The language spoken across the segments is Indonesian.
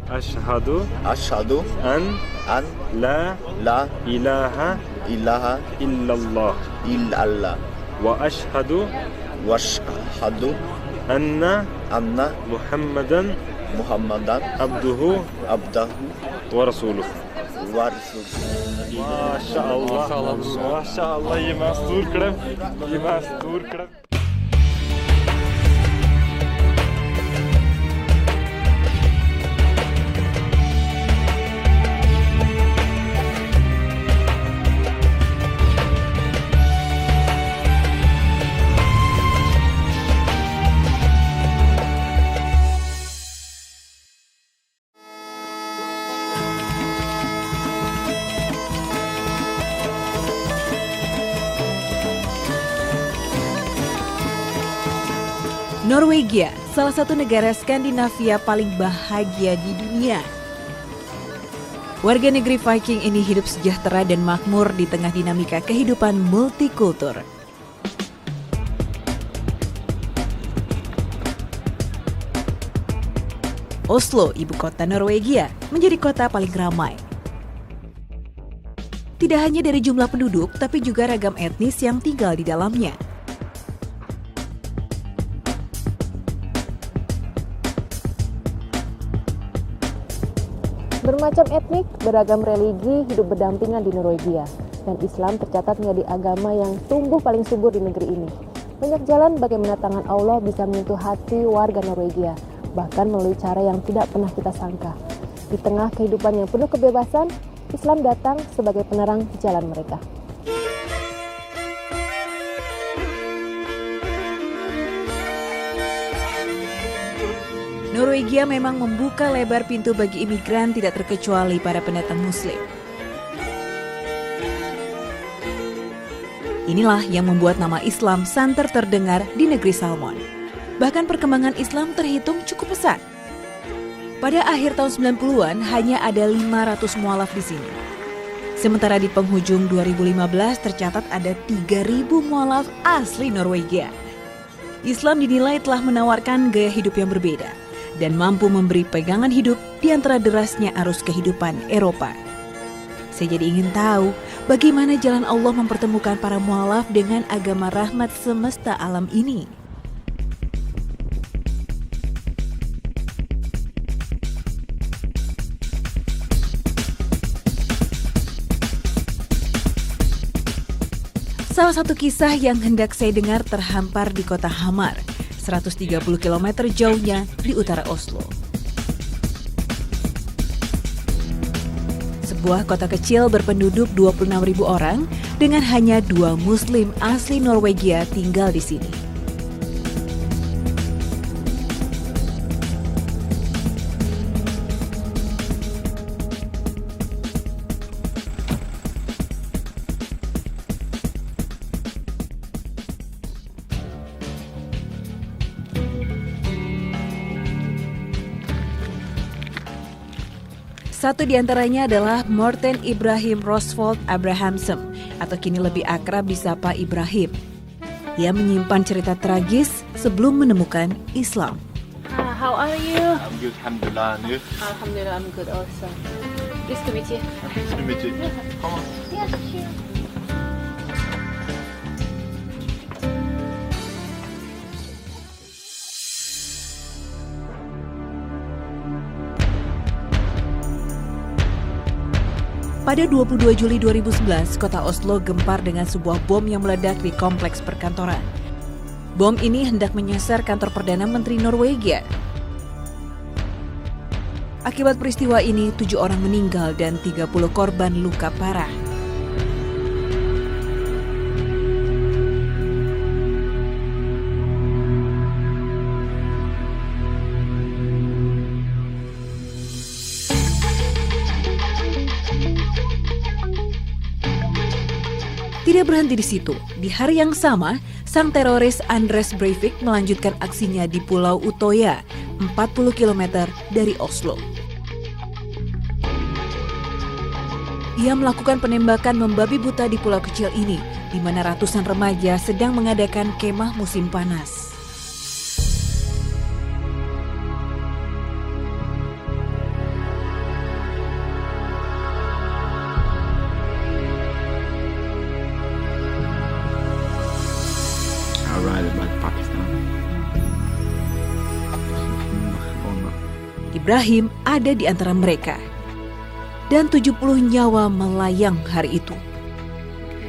Asyhadu Asyhadu an an la la ilaha ilaha illallah illallah wa asyhadu wasyhadu anna anna Muhammadan Muhammadan abduhu abdahu wa rasuluh. wa rasuluh. Masyaallah. Masyaallah, ye mastur kırım. Norwegia, salah satu negara Skandinavia paling bahagia di dunia. Warga negeri Viking ini hidup sejahtera dan makmur di tengah dinamika kehidupan multikultur. Oslo, ibu kota Norwegia, menjadi kota paling ramai. Tidak hanya dari jumlah penduduk, tapi juga ragam etnis yang tinggal di dalamnya. Bermacam etnik, beragam religi hidup berdampingan di Norwegia, dan Islam tercatat menjadi agama yang tumbuh paling subur di negeri ini. Banyak jalan bagaimana tangan Allah bisa menyentuh hati warga Norwegia, bahkan melalui cara yang tidak pernah kita sangka. Di tengah kehidupan yang penuh kebebasan, Islam datang sebagai penerang jalan mereka. Norwegia memang membuka lebar pintu bagi imigran tidak terkecuali para pendatang Muslim. Inilah yang membuat nama Islam santer terdengar di negeri Salmon. Bahkan perkembangan Islam terhitung cukup pesat. Pada akhir tahun 90-an hanya ada 500 mualaf di sini. Sementara di penghujung 2015 tercatat ada 3.000 mualaf asli Norwegia. Islam dinilai telah menawarkan gaya hidup yang berbeda dan mampu memberi pegangan hidup di antara derasnya arus kehidupan Eropa. Saya jadi ingin tahu bagaimana jalan Allah mempertemukan para mualaf dengan agama rahmat semesta alam ini. Salah satu kisah yang hendak saya dengar terhampar di kota Hamar, 130 km jauhnya di utara Oslo. Sebuah kota kecil berpenduduk 26.000 orang dengan hanya 2 Muslim asli Norwegia tinggal di sini. Satu di antaranya adalah Morten Ibrahim Rosvold Abrahamsen, atau kini lebih akrab disapa Ibrahim. Ia menyimpan cerita tragis sebelum menemukan Islam. How are you? I'm good, alhamdulillah. You? Alhamdulillah, I'm good also. Nice to meet you. Nice to meet you. Come on. Yes, sure. Pada 22 Juli 2011, kota Oslo gempar dengan sebuah bom yang meledak di kompleks perkantoran. Bom ini hendak menyasar kantor Perdana Menteri Norwegia. Akibat peristiwa ini, 7 orang meninggal dan 30 korban luka parah. Tidak berhenti di situ. Di hari yang sama, sang teroris Anders Breivik melanjutkan aksinya di Pulau Utoya, 40 km dari Oslo. Ia melakukan penembakan membabi buta di pulau kecil ini, di mana ratusan remaja sedang mengadakan kemah musim panas. Ibrahim ada di antara mereka. Dan 70 nyawa melayang hari itu.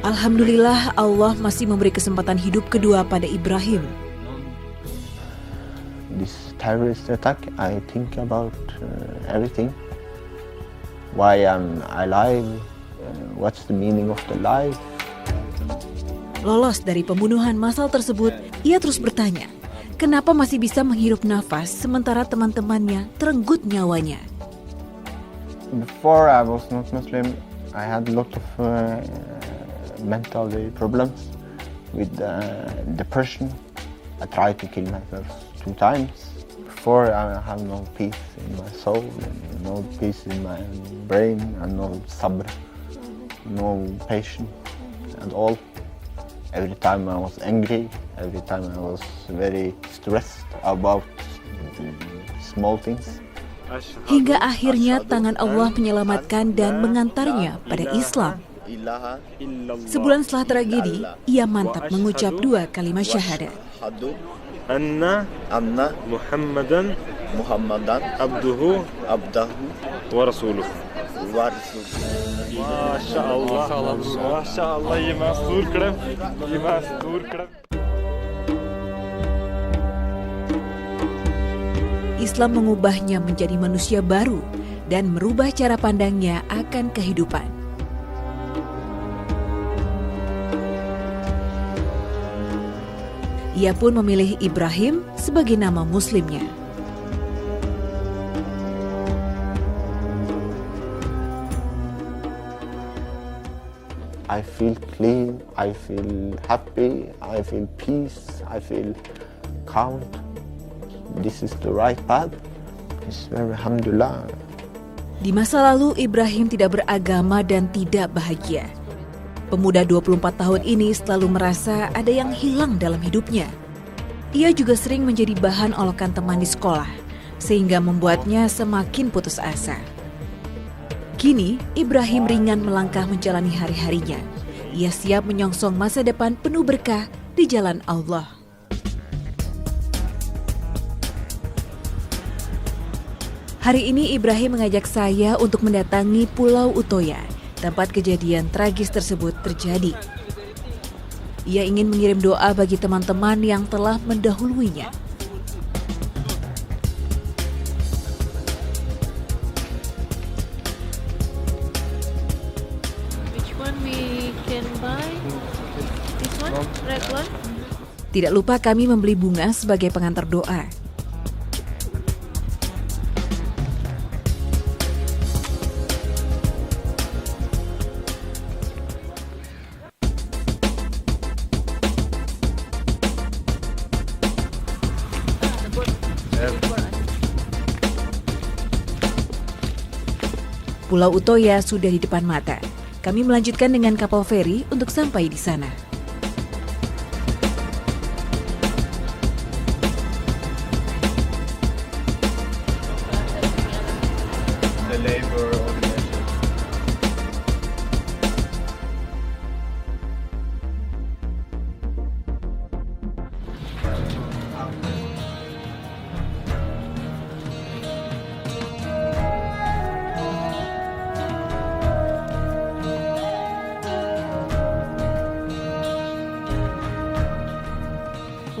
Alhamdulillah Allah masih memberi kesempatan hidup kedua pada Ibrahim. This terrorist attack, I think about everything. Why am I alive? What's the meaning of the life? Lolos dari pembunuhan massal tersebut, ia terus bertanya, kenapa masih bisa menghirup nafas sementara teman-temannya terenggut nyawanya? Before I was not Muslim, I had a lot of mental problems with depression. I tried to kill myself 2 times. Before, I have no peace in my soul, no peace in my brain, and no sabr, no patience at all. Every time I was angry, every time I was very stressed about small things. Hingga akhirnya tangan Allah menyelamatkan dan mengantarnya pada Islam. Sebulan setelah tragedi, ia mantap mengucap 2 kalimat syahadat. Anna Muhammadan abduhu wa rasuluh. Masya Allah, yemas dur krem. Islam mengubahnya menjadi manusia baru dan merubah cara pandangnya akan kehidupan. Ia pun memilih Ibrahim sebagai nama muslimnya. I feel clean, I feel happy, I feel peace, I feel calm. This is the right path. It's very alhamdulillah. Di masa lalu Ibrahim tidak beragama dan tidak bahagia. Pemuda 24 tahun ini selalu merasa ada yang hilang dalam hidupnya. Ia juga sering menjadi bahan olokan teman di sekolah, sehingga membuatnya semakin putus asa. Kini, Ibrahim ringan melangkah menjalani hari-harinya. Ia siap menyongsong masa depan penuh berkah di jalan Allah. Hari ini Ibrahim mengajak saya untuk mendatangi Pulau Utoya, tempat kejadian tragis tersebut terjadi. Ia ingin mengirim doa bagi teman-teman yang telah mendahuluinya. Which one we can buy? This one? Red one? Tidak lupa kami membeli bunga sebagai pengantar doa. Pulau Utoya sudah di depan mata. Kami melanjutkan dengan kapal feri untuk sampai di sana. The labor organization.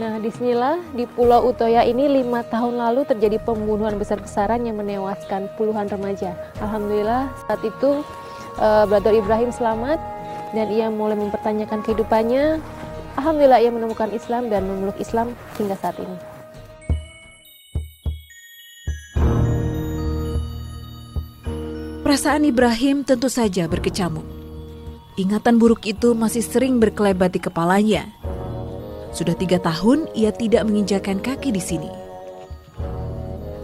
Nah, disinilah di Pulau Utoya ini 5 tahun lalu terjadi pembunuhan besar-besaran yang menewaskan puluhan remaja. Alhamdulillah saat itu Brother Ibrahim selamat dan ia mulai mempertanyakan kehidupannya. Alhamdulillah ia menemukan Islam dan memeluk Islam hingga saat ini. Perasaan Ibrahim tentu saja berkecamuk. Ingatan buruk itu masih sering berkelebat di kepalanya. Sudah 3 tahun ia tidak menginjakan kaki di sini.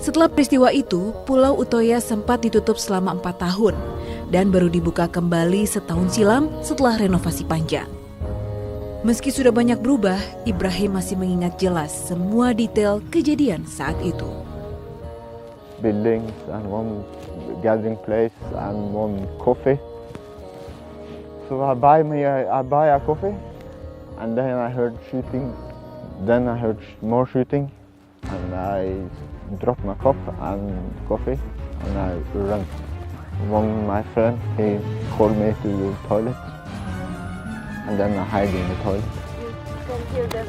Setelah peristiwa itu, Pulau Utoya sempat ditutup selama 4 tahun dan baru dibuka kembali setahun silam setelah renovasi panjang. Meski sudah banyak berubah, Ibrahim masih mengingat jelas semua detail kejadian saat itu. Buildings and one gathering place and one coffee. So I buy a coffee. And then I heard shooting, then I heard more shooting, and I drop my cup and coffee, and I run. One of my friend, he called me to the toilet, and then I hide in the toilet. You can hear them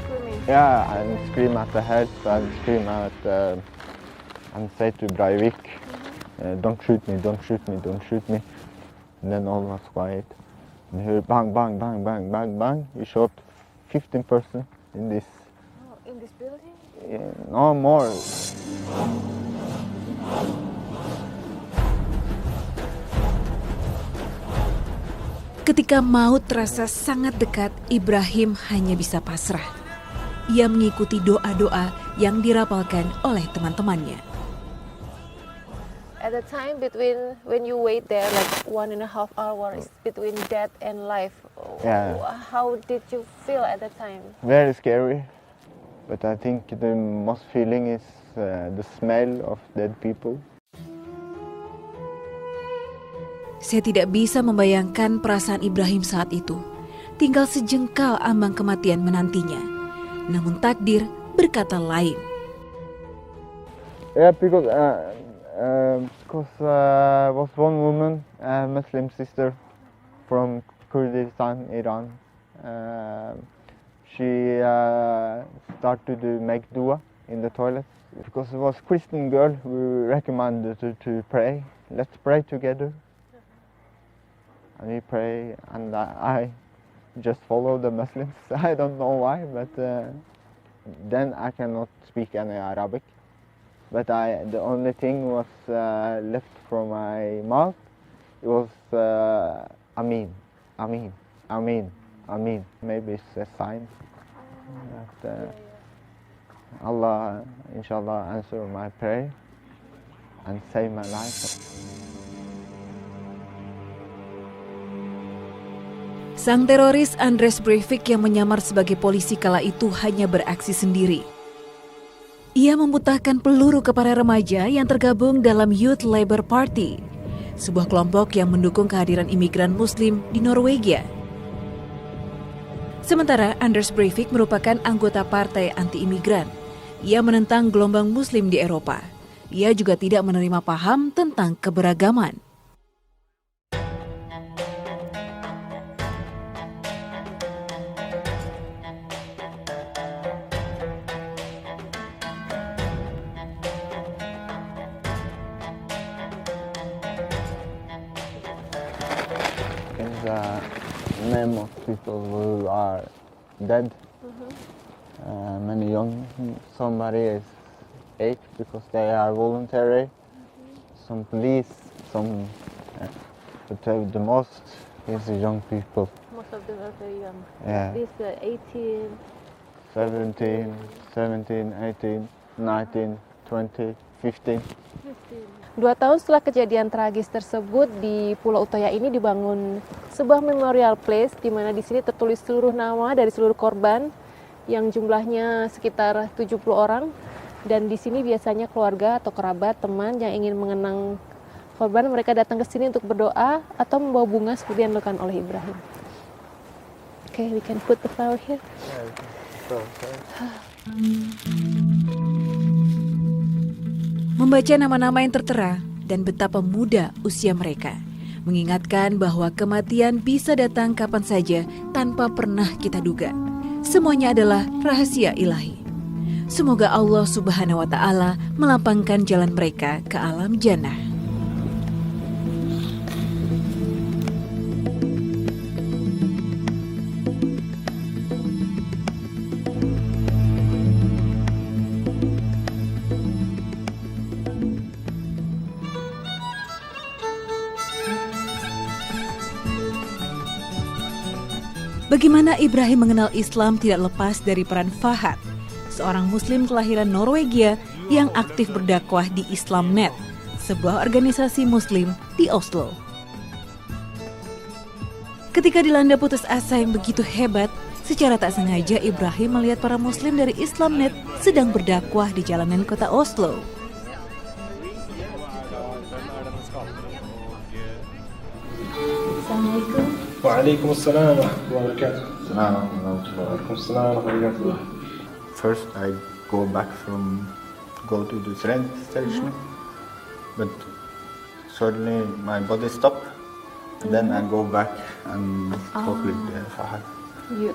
screaming. Yeah, and scream at the head, and scream at, and say to Breivik, don't shoot me, don't shoot me, don't shoot me. And then all was quiet. And he heard bang, bang, bang, bang, bang, bang. He shot 15 person in this. Oh, in this building? No more. Ketika maut terasa sangat dekat, Ibrahim hanya bisa pasrah. Ia mengikuti doa-doa yang dirapalkan oleh teman-temannya. At the time between when you wait there, like 1.5 hours between death and life, Yeah. how did you feel at that time? Very scary. But I think the most feeling is the smell of dead people. Saya tidak bisa membayangkan perasaan Ibrahim saat itu. Tinggal sejengkal ambang kematian menantinya. Namun takdir berkata lain. Yeah, because was one woman, a Muslim sister from Kurdistan, Iran. She started to make dua in the toilet. Because it was Christian girl, we recommended to pray. Let's pray together. And we pray, and I just follow the Muslims. I don't know why, but then I cannot speak any Arabic. But the only thing was left from my mouth. It was Amin, Amin, Amin, Amin. Maybe it's a sign that Allah, inshallah, answer my prayer and save my life. Sang teroris Andres Breivik yang menyamar sebagai polisi kala itu hanya beraksi sendiri. Ia memuntahkan peluru kepada remaja yang tergabung dalam Youth Labour Party, sebuah kelompok yang mendukung kehadiran imigran Muslim di Norwegia. Sementara Anders Breivik merupakan anggota partai anti-imigran. Ia menentang gelombang Muslim di Eropa. Ia juga tidak menerima paham tentang keberagaman. The name of people who are dead. Many young, somebody is 8 because they are voluntary. Some police, some, but the most is the young people. Most of them are very young. Yeah. This 18, 17, 18, 19, 20, 15. 2 tahun setelah kejadian tragis tersebut, di Pulau Utoya ini dibangun sebuah memorial place di mana di sini tertulis seluruh nama dari seluruh korban yang jumlahnya sekitar 70 orang, dan di sini biasanya keluarga atau kerabat, teman yang ingin mengenang korban, mereka datang ke sini untuk berdoa atau membawa bunga seperti yang dilakukan oleh Ibrahim. Okay, we can put the flower here. Membaca nama-nama yang tertera dan betapa muda usia mereka, mengingatkan bahwa kematian bisa datang kapan saja tanpa pernah kita duga. Semuanya adalah rahasia ilahi. Semoga Allah Subhanahu wa Ta'ala melapangkan jalan mereka ke alam jannah. Bagaimana Ibrahim mengenal Islam tidak lepas dari peran Fahad, seorang Muslim kelahiran Norwegia yang aktif berdakwah di Islamnet, sebuah organisasi Muslim di Oslo. Ketika dilanda putus asa yang begitu hebat, secara tak sengaja Ibrahim melihat para Muslim dari Islamnet sedang berdakwah di jalanan kota Oslo. Assalamualaikum. Waalaikumsalam warahmatullahi wabarakatuh. First, I go back from go to the train station, but suddenly my body stopped. Then I go back and talk with Fahad. You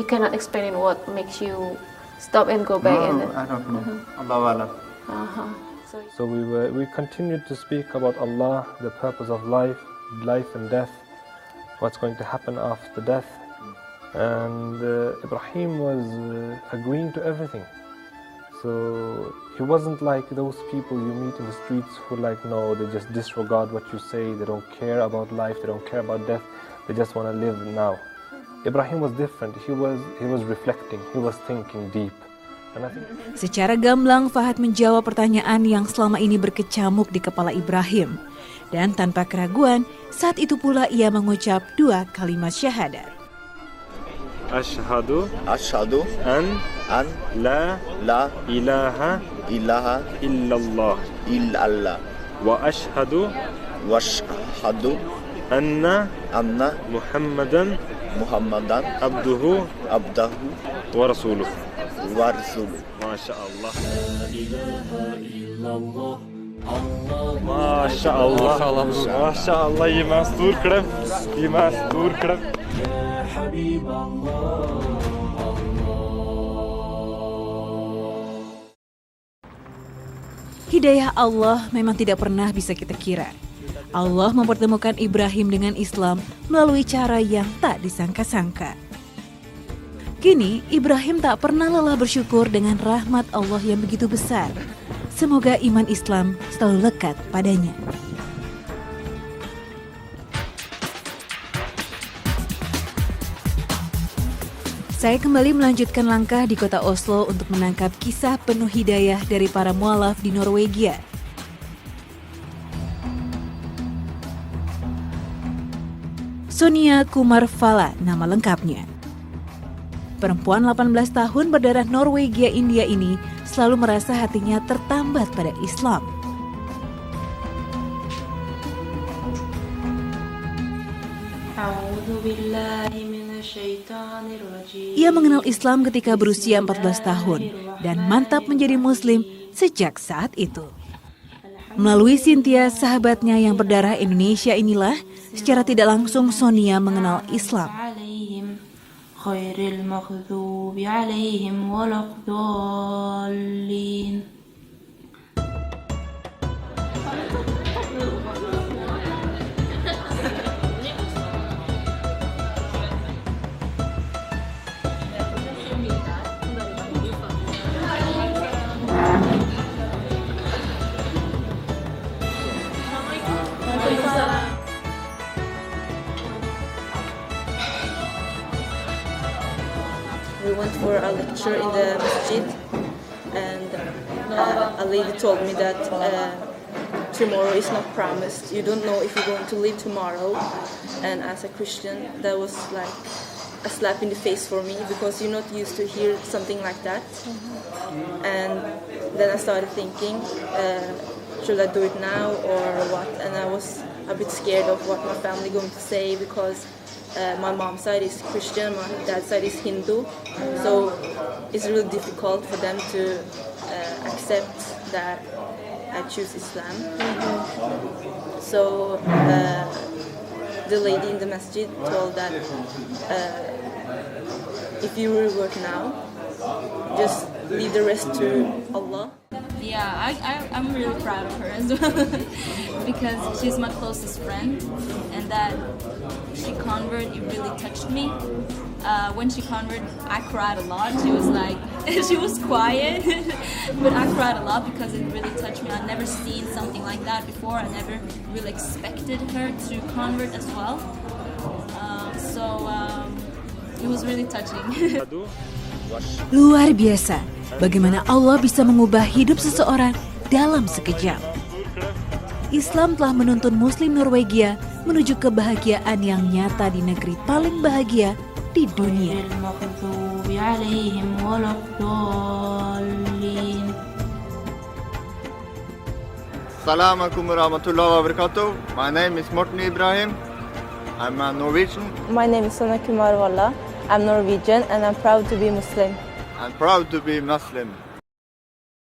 cannot explain what makes you stop and go back. No, I don't know. Allah Alam. So we continued to speak about Allah, the purpose of life and death, what's going to happen after death. And Ibrahim was agreeing to everything. So he wasn't like those people you meet in the streets who no, they just disregard what you say, they don't care about life, they don't care about death, they just want to live now. Ibrahim was different. He was reflecting, he was thinking deep. And I think Secara gamblang Fahad menjawab pertanyaan yang selama ini berkecamuk di kepala Ibrahim. Dan tanpa keraguan, saat itu pula ia mengucap 2 kalimat syahadat. Ashhadu an la ilaha illallah illallah wa ashhadu washhadu anna anna Muhammadan abduhu wa rasuluh. Masya Allah. Masya Allah. Masya Allah. Iman stor krem. Iman stor krem. Hidayah Allah memang tidak pernah bisa kita kira. Allah mempertemukan Ibrahim dengan Islam melalui cara yang tak disangka-sangka. Kini, Ibrahim tak pernah lelah bersyukur dengan rahmat Allah yang begitu besar. Semoga iman Islam selalu lekat padanya. Saya kembali melanjutkan langkah di kota Oslo untuk menangkap kisah penuh hidayah dari para mualaf di Norwegia. Sonia Kumarvala nama lengkapnya. Perempuan 18 tahun berdarah Norwegia India ini selalu merasa hatinya tertambat pada Islam. Ia mengenal Islam ketika berusia 14 tahun dan mantap menjadi Muslim sejak saat itu. Melalui Cynthia, sahabatnya yang berdarah Indonesia inilah, secara tidak langsung Sonia mengenal Islam. We went for a lecture in the masjid, and a lady told me that tomorrow is not promised. You don't know if you're going to live tomorrow. And as a Christian, that was like a slap in the face for me because you're not used to hear something like that. And then I started thinking, should I do it now or what? And I was a bit scared of what my family going to say because my mom's side is Christian, my dad's side is Hindu, so it's really difficult for them to accept that I choose Islam. So the lady in the masjid told that if you revert now, just leave the rest to Allah. Yeah, I'm really proud of her as well because she's my closest friend, and that she converted, it really touched me. When she converted, I cried a lot. She was like, she was quiet, but I cried a lot because it really touched me. I'd never seen something like that before. I never really expected her to convert as well. So it was really touching. Luar biasa, bagaimana Allah bisa mengubah hidup seseorang dalam sekejap. Islam telah menuntun Muslim Norwegia menuju kebahagiaan yang nyata di negeri paling bahagia di dunia. Assalamualaikum warahmatullahi wabarakatuh. My name is Morten Ibrahim. I'm a Norwegian. My name is Sonia Kumarvala. I'm Norwegian and I'm proud to be Muslim. I'm proud to be Muslim.